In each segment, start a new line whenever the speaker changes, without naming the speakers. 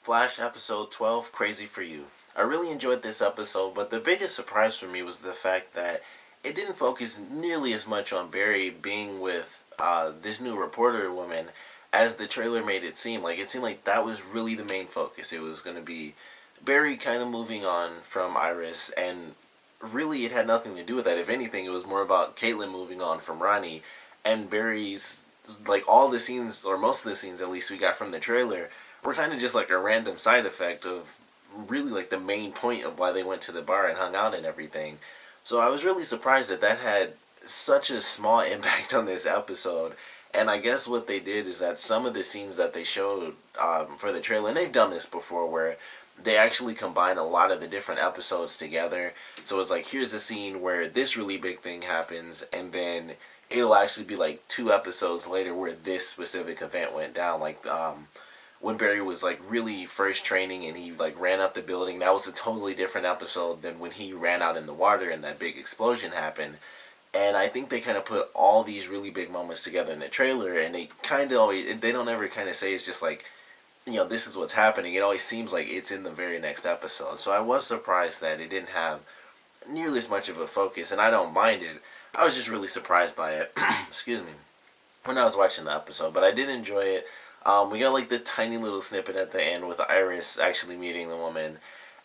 Flash episode 12, Crazy for You. I really enjoyed this episode, but the biggest surprise for me was the fact that it didn't focus nearly as much on Barry being with this new reporter woman as the trailer made it seem. Like, it seemed like that was really the main focus. It was going to be Barry kind of moving on from Iris, and really it had nothing to do with that. If anything, it was more about Caitlin moving on from Ronnie, and Barry's, like, all the scenes, or most of the scenes at least we got from the trailer, were kind of just like a random side effect of really like the main point of why they went to the bar and hung out and everything. So I was really surprised that that had such a small impact on this episode. And I guess what they did is that some of the scenes that they showed for the trailer, and they've done this before, where they actually combine a lot of the different episodes together. So it's like, here's a scene where this really big thing happens, and then it'll actually be like 2 episodes later where this specific event went down. Like when Barry was like really first training and he like ran up the building, that was a totally different episode than when he ran out in the water and that big explosion happened. And I think they kind of put all these really big moments together in the trailer, and they kind of always, they don't ever kind of say it's just like, this is what's happening. It always seems like it's in the very next episode. So I was surprised that it didn't have nearly as much of a focus, and I don't mind it. I was just really surprised by it. Excuse me. When I was watching the episode, but I did enjoy it. We got like the tiny little snippet at the end with Iris actually meeting the woman,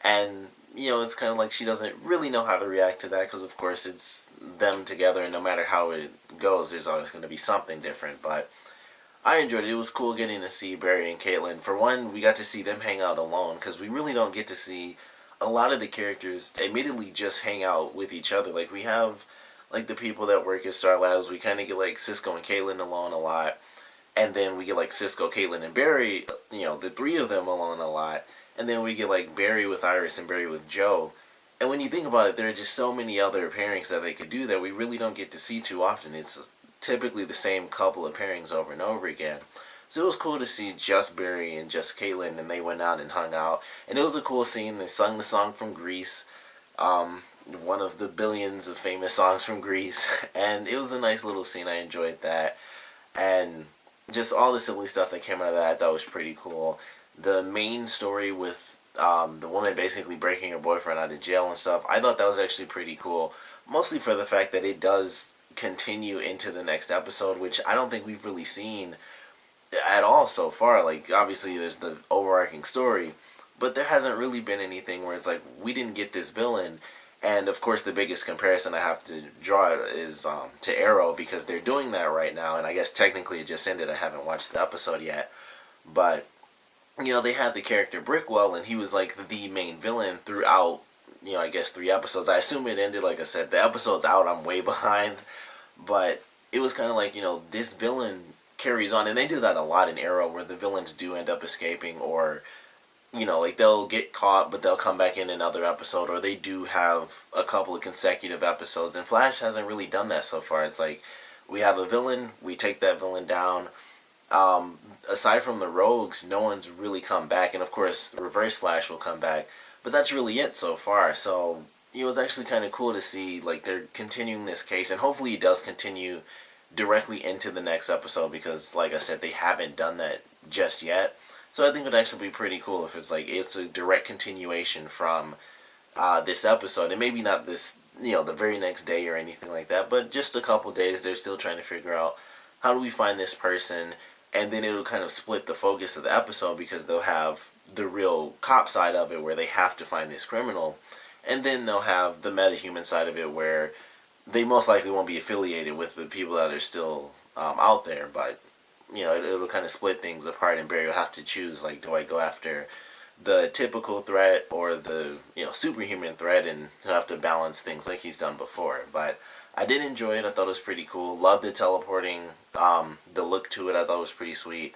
and it's kind of like she doesn't really know how to react to that because of course it's them together, and no matter how it goes, there's always going to be something different. But I enjoyed it. It was cool getting to see Barry and Caitlin. For one, we got to see them hang out alone because we really don't get to see a lot of the characters admittedly just hang out with each other. Like we have like the people that work at Star Labs. We kind of get like Cisco and Caitlin alone a lot. And then we get like Cisco, Caitlin, and Barry, the three of them alone a lot. And then we get like Barry with Iris and Barry with Joe. And when you think about it, there are just so many other pairings that they could do that we really don't get to see too often. It's typically the same couple of pairings over and over again. So it was cool to see just Barry and just Caitlin, and they went out and hung out. And it was a cool scene. They sung the song from Grease, one of the billions of famous songs from Grease. And it was a nice little scene. I enjoyed that. And just all the silly stuff that came out of that I thought was pretty cool. The main story with the woman basically breaking her boyfriend out of jail and stuff, I thought that was actually pretty cool. Mostly for the fact that it does continue into the next episode, which I don't think we've really seen at all so far. Like, obviously there's the overarching story, but there hasn't really been anything where it's like, we didn't get this villain. And of course, the biggest comparison I have to draw is to Arrow, because they're doing that right now. And I guess technically it just ended. I haven't watched the episode yet, but they had the character Brickwell, and he was like the main villain throughout. I guess 3 episodes. I assume it ended. Like I said, the episode's out. I'm way behind, but it was kind of like this villain carries on, and they do that a lot in Arrow, where the villains do end up escaping, or like they'll get caught, but they'll come back in another episode, or they do have a couple of consecutive episodes. And Flash hasn't really done that so far. It's like, we have a villain, we take that villain down. Aside from the rogues, no one's really come back. And of course, Reverse Flash will come back. But that's really it so far. So it was actually kind of cool to see, like, they're continuing this case. And hopefully it does continue directly into the next episode, because, like I said, they haven't done that just yet. So I think it would actually be pretty cool if it's like it's a direct continuation from this episode, and maybe not this, the very next day or anything like that, but just a couple days. They're still trying to figure out how do we find this person, and then it'll kind of split the focus of the episode, because they'll have the real cop side of it where they have to find this criminal, and then they'll have the metahuman side of it where they most likely won't be affiliated with the people that are still out there, but it'll kind of split things apart, and Barry will have to choose, like, do I go after the typical threat or the, superhuman threat, and he'll have to balance things like he's done before. But I did enjoy it. I thought it was pretty cool. Loved the teleporting, the look to it I thought was pretty sweet.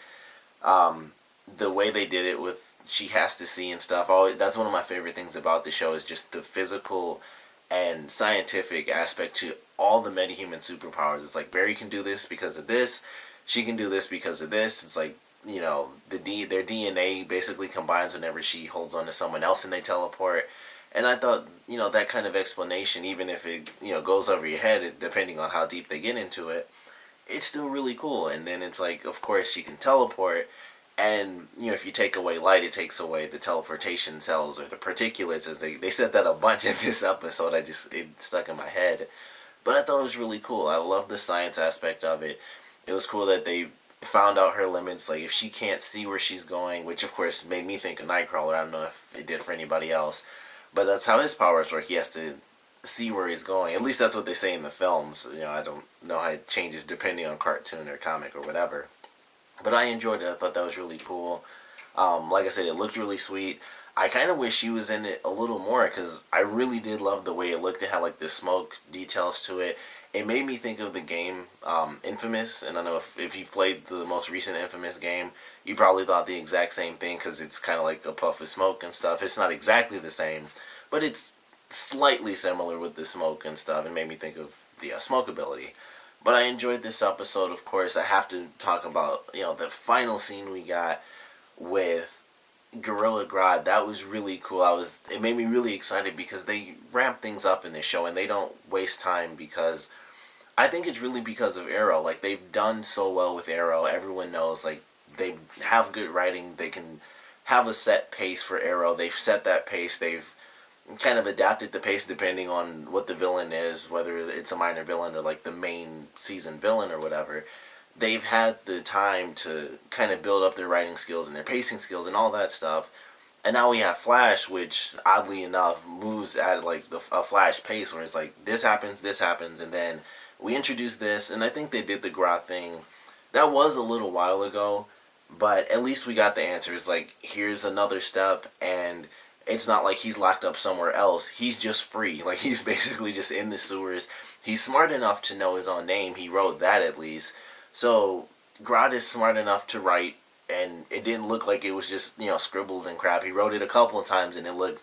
The way they did it with she has to see and stuff, that's one of my favorite things about the show, is just the physical and scientific aspect to all the metahuman superpowers. It's like, Barry can do this because of this, she can do this because of this. It's like, their DNA basically combines whenever she holds on to someone else and they teleport. And I thought, that kind of explanation, even if it, goes over your head, depending on how deep they get into it, it's still really cool. And then it's like, of course, she can teleport, And, if you take away light, it takes away the teleportation cells or the particulates, as they said that a bunch in this episode. It stuck in my head. But I thought it was really cool. I love the science aspect of it. It was cool that they found out her limits. Like, if she can't see where she's going, which of course made me think of Nightcrawler. I don't know if it did for anybody else. But that's how his powers work. He has to see where he's going. At least that's what they say in the films. I don't know how it changes depending on cartoon or comic or whatever. But I enjoyed it. I thought that was really cool. Like I said, it looked really sweet. I kind of wish she was in it a little more, because I really did love the way it looked. It had like the smoke details to it. It made me think of the game Infamous, and I know if you've played the most recent Infamous game, you probably thought the exact same thing, because it's kind of like a puff of smoke and stuff. It's not exactly the same, but it's slightly similar with the smoke and stuff. It made me think of the smoke ability. But I enjoyed this episode, of course. I have to talk about, the final scene we got with Gorilla Grodd. That was really cool. It made me really excited, because they ramp things up in this show and they don't waste time, because I think it's really because of Arrow. Like, they've done so well with Arrow. Everyone knows, like, they have good writing. They can have a set pace for Arrow. They've set that pace. They've kind of adapted the pace depending on what the villain is, whether it's a minor villain or like the main season villain or whatever. They've had the time to kind of build up their writing skills and their pacing skills and all that stuff. And now we have Flash, which oddly enough moves at like a Flash pace, where it's like this happens, and then we introduce this. And I think they did the Grodd thing. That was a little while ago, but at least we got the answer. It's like, here's another step, and it's not like he's locked up somewhere else. He's just free. Like, he's basically just in the sewers. He's smart enough to know his own name. He wrote that, at least. So Grodd is smart enough to write, and it didn't look like it was just, scribbles and crap. He wrote it a couple of times, and it looked,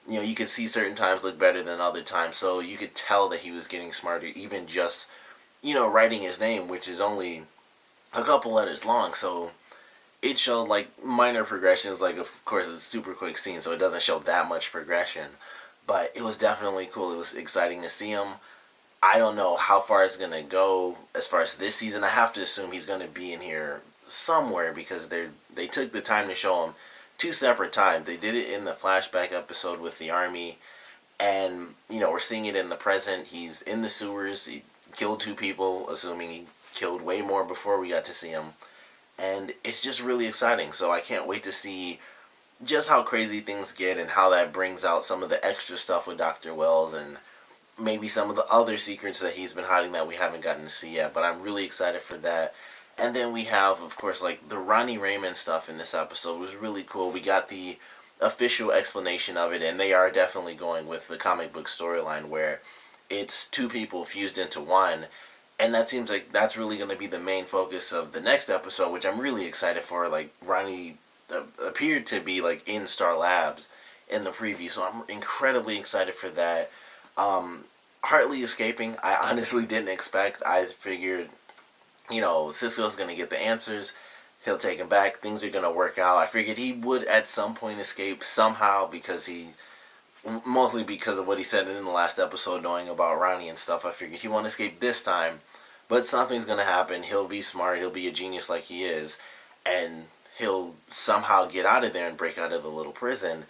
you could see certain times look better than other times. So you could tell that he was getting smarter, even just, writing his name, which is only a couple letters long. So it showed like minor progressions. Like, of course, it's a super quick scene, so it doesn't show that much progression. But it was definitely cool. It was exciting to see him. I don't know how far it's going to go as far as this season. I have to assume he's going to be in here somewhere, because they took the time to show him 2 separate times. They did it in the flashback episode with the army, and, we're seeing it in the present. He's in the sewers. He killed 2 people, assuming he killed way more before we got to see him. And it's just really exciting. So I can't wait to see just how crazy things get, and how that brings out some of the extra stuff with Dr. Wells, and maybe some of the other secrets that he's been hiding that we haven't gotten to see yet. But I'm really excited for that. And then we have, of course, like the Ronnie Raymond stuff in this episode was really cool. We got the official explanation of it, and they are definitely going with the comic book storyline, where it's 2 people fused into one. And that seems like that's really going to be the main focus of the next episode, which I'm really excited for. Like, Ronnie appeared to be like in Star Labs in the preview, so I'm incredibly excited for that. Hartley escaping, I honestly didn't expect. I figured, Cisco's going to get the answers. He'll take him back. Things are going to work out. I figured he would at some point escape somehow, mostly because of what he said in the last episode, knowing about Ronnie and stuff. I figured he won't escape this time, but something's going to happen. He'll be smart. He'll be a genius like he is, and he'll somehow get out of there and break out of the little prison.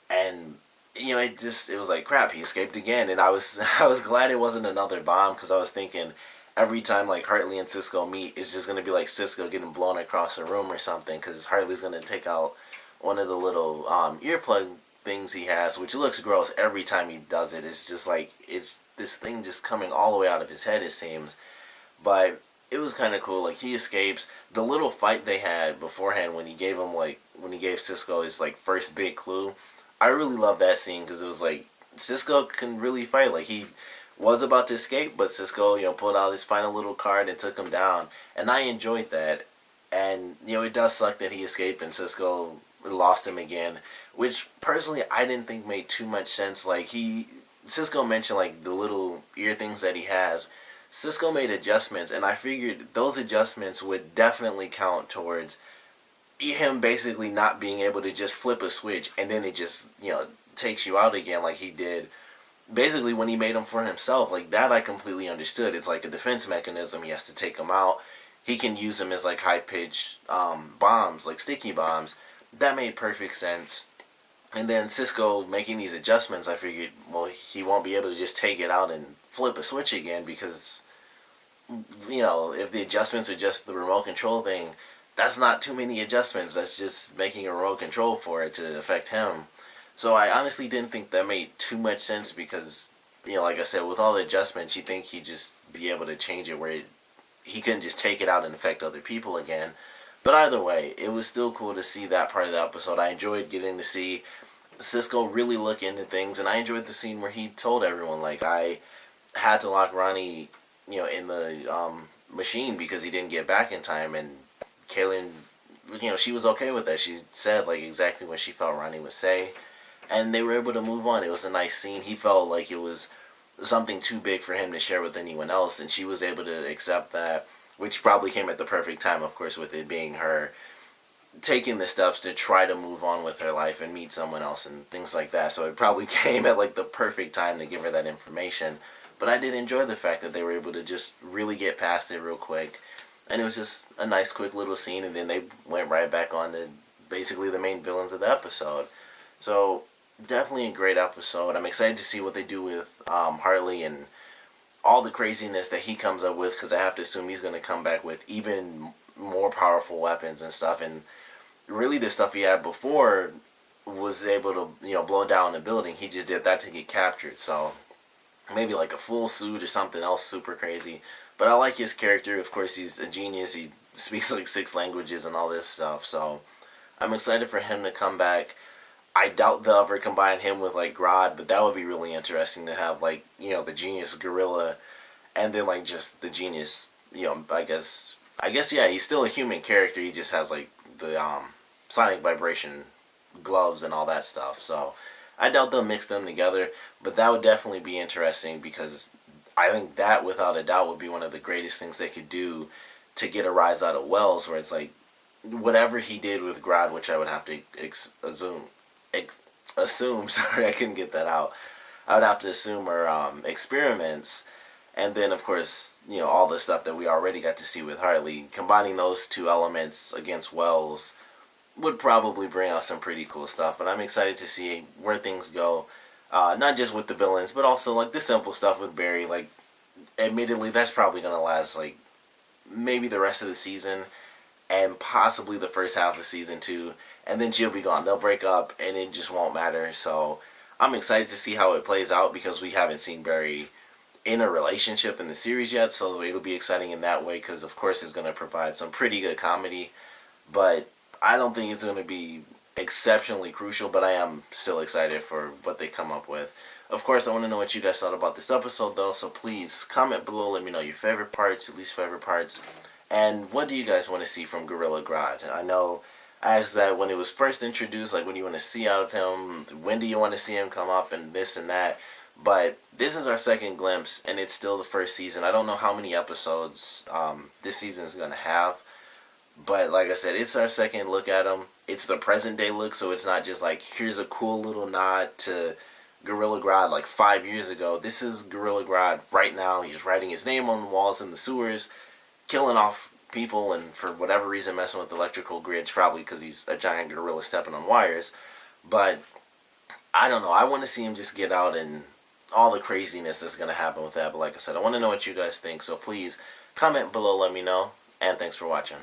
And it was like, crap, he escaped again. And I was glad it wasn't another bomb, because I was thinking every time like Hartley and Cisco meet, it's just going to be like Cisco getting blown across the room or something, because Hartley's going to take out one of the little earplug things he has, which looks gross every time he does it. It's just like, it's this thing just coming all the way out of his head, it seems. But it was kind of cool. Like, he escapes. The little fight they had beforehand, when he gave Cisco his like first big clue, I really love that scene, because it was like, Cisco can really fight. Like, he was about to escape, but Cisco, pulled out his final little card and took him down, and I enjoyed that. And it does suck that he escaped and Cisco lost him again, which personally I didn't think made too much sense. Like, Cisco mentioned like the little ear things that he has. Cisco made adjustments, and I figured those adjustments would definitely count towards him basically not being able to just flip a switch and then it just, takes you out again, like he did basically when he made him for himself. Like, that I completely understood. It's like a defense mechanism. He has to take him out. he can use them as like high pitched bombs, like sticky bombs. That made perfect sense. And then Cisco making these adjustments, I figured, well, he won't be able to just take it out and flip a switch again because, if the adjustments are just the remote control thing, that's not too many adjustments. That's just making a remote control for it to affect him. So I honestly didn't think that made too much sense because, like I said, with all the adjustments, you think he'd just be able to change it where he couldn't just take it out and affect other people again. But either way, it was still cool to see that part of the episode. I enjoyed getting to see Cisco really look into things, and I enjoyed the scene where he told everyone, like, I had to lock Ronnie, in the machine because he didn't get back in time, and Kaylin, she was okay with that. She said, like, exactly what she felt Ronnie would say, and they were able to move on. It was a nice scene. He felt like it was something too big for him to share with anyone else, and she was able to accept that, which probably came at the perfect time, of course, with it being her taking the steps to try to move on with her life and meet someone else and things like that. So it probably came at like the perfect time to give her that information. But I did enjoy the fact that they were able to just really get past it real quick. And it was just a nice quick little scene, and then they went right back on to basically the main villains of the episode. So definitely a great episode. I'm excited to see what they do with Hartley and all the craziness that he comes up with, because I have to assume he's going to come back with even more powerful weapons and stuff. And really the stuff he had before was able to, blow down a building. He just did that to get captured. So maybe like a full suit or something else super crazy. But I like his character. Of course, he's a genius. He speaks like 6 languages and all this stuff. So I'm excited for him to come back. I doubt they'll ever combine him with like Grodd, but that would be really interesting to have like, the genius gorilla and then like just the genius, I guess yeah, he's still a human character. He just has like the sonic vibration gloves and all that stuff. So I doubt they'll mix them together, but that would definitely be interesting because I think that without a doubt would be one of the greatest things they could do to get a rise out of Wells, where it's like whatever he did with Grodd, which I would have to assume, sorry, I couldn't get that out. I would have to assume are experiments, and then of course, all the stuff that we already got to see with Hartley, combining those two elements against Wells would probably bring out some pretty cool stuff. But I'm excited to see where things go, not just with the villains, but also like the simple stuff with Barry. Like, admittedly, that's probably gonna last like maybe the rest of the season, and possibly the first half of season 2, and then she'll be gone. They'll break up, and it just won't matter. So I'm excited to see how it plays out because we haven't seen Barry in a relationship in the series yet, so it'll be exciting in that way because of course it's going to provide some pretty good comedy, but I don't think it's going to be exceptionally crucial, but I am still excited for what they come up with. Of course, I want to know what you guys thought about this episode though, so please comment below, let me know your favorite parts, your least favorite parts, and what do you guys want to see from Gorilla Grodd. I know I asked that when it was first introduced, like what do you want to see out of him, when do you want to see him come up, and this and that. But this is our second glimpse, and it's still the first season. I don't know how many episodes this season is going to have. But like I said, it's our second look at him. It's the present day look, so it's not just like, here's a cool little nod to Gorilla Grodd like 5 years ago. This is Gorilla Grodd right now. He's writing his name on the walls in the sewers, killing off people, and for whatever reason messing with electrical grids, probably because he's a giant gorilla stepping on wires. But I don't know. I want to see him just get out and all the craziness that's going to happen with that. But like I said, I want to know what you guys think. So please comment below, let me know. And thanks for watching.